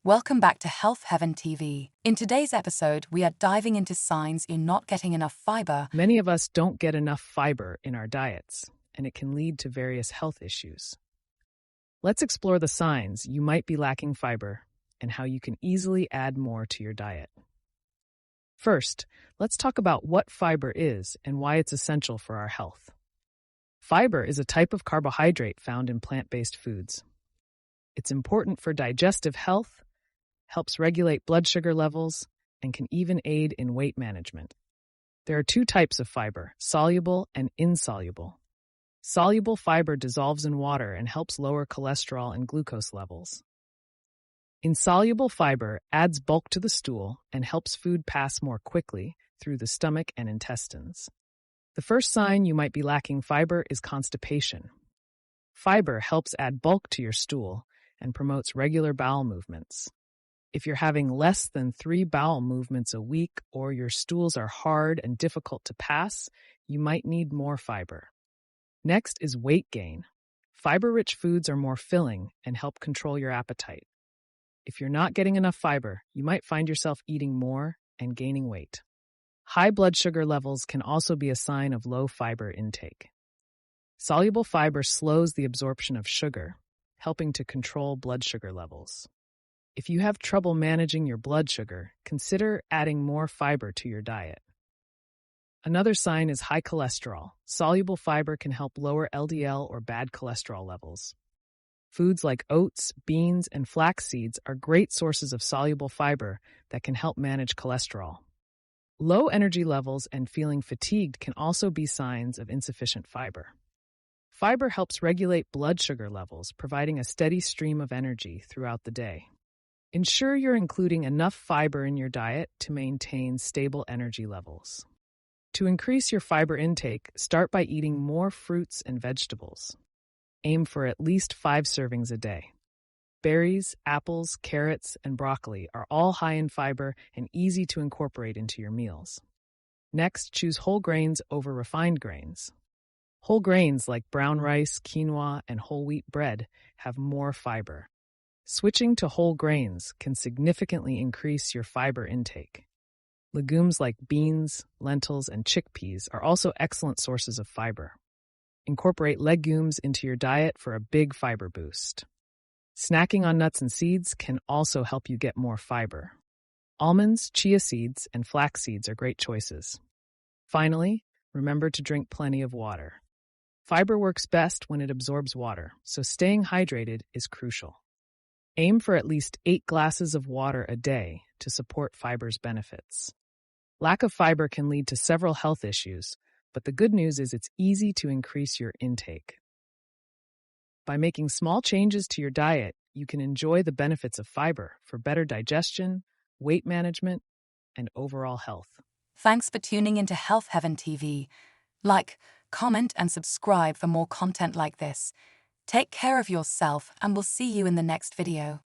Welcome back to Health Heaven TV. In today's episode, we are diving into signs you're not getting enough fiber. Many of us don't get enough fiber in our diets, and it can lead to various health issues. Let's explore the signs you might be lacking fiber and how you can easily add more to your diet. First, let's talk about what fiber is and why it's essential for our health. Fiber is a type of carbohydrate found in plant-based foods. It's important for digestive health, helps regulate blood sugar levels, and can even aid in weight management. There are two types of fiber, soluble and insoluble. Soluble fiber dissolves in water and helps lower cholesterol and glucose levels. Insoluble fiber adds bulk to the stool and helps food pass more quickly through the stomach and intestines. The first sign you might be lacking fiber is constipation. Fiber helps add bulk to your stool and promotes regular bowel movements. If you're having less than 3 bowel movements a week or your stools are hard and difficult to pass, you might need more fiber. Next is weight gain. Fiber-rich foods are more filling and help control your appetite. If you're not getting enough fiber, you might find yourself eating more and gaining weight. High blood sugar levels can also be a sign of low fiber intake. Soluble fiber slows the absorption of sugar, helping to control blood sugar levels. If you have trouble managing your blood sugar, consider adding more fiber to your diet. Another sign is high cholesterol. Soluble fiber can help lower LDL or bad cholesterol levels. Foods like oats, beans, and flax seeds are great sources of soluble fiber that can help manage cholesterol. Low energy levels and feeling fatigued can also be signs of insufficient fiber. Fiber helps regulate blood sugar levels, providing a steady stream of energy throughout the day. Ensure you're including enough fiber in your diet to maintain stable energy levels. To increase your fiber intake, start by eating more fruits and vegetables. Aim for at least 5 servings a day. Berries, apples, carrots, and broccoli are all high in fiber and easy to incorporate into your meals. Next, choose whole grains over refined grains. Whole grains like brown rice, quinoa, and whole wheat bread have more fiber. Switching to whole grains can significantly increase your fiber intake. Legumes like beans, lentils, and chickpeas are also excellent sources of fiber. Incorporate legumes into your diet for a big fiber boost. Snacking on nuts and seeds can also help you get more fiber. Almonds, chia seeds, and flax seeds are great choices. Finally, remember to drink plenty of water. Fiber works best when it absorbs water, so staying hydrated is crucial. Aim for at least 8 glasses of water a day to support fiber's benefits. Lack of fiber can lead to several health issues, but the good news is it's easy to increase your intake. By making small changes to your diet, you can enjoy the benefits of fiber for better digestion, weight management, and overall health. Thanks for tuning into Health Heaven TV. Like, comment, and subscribe for more content like this. Take care of yourself, and we'll see you in the next video.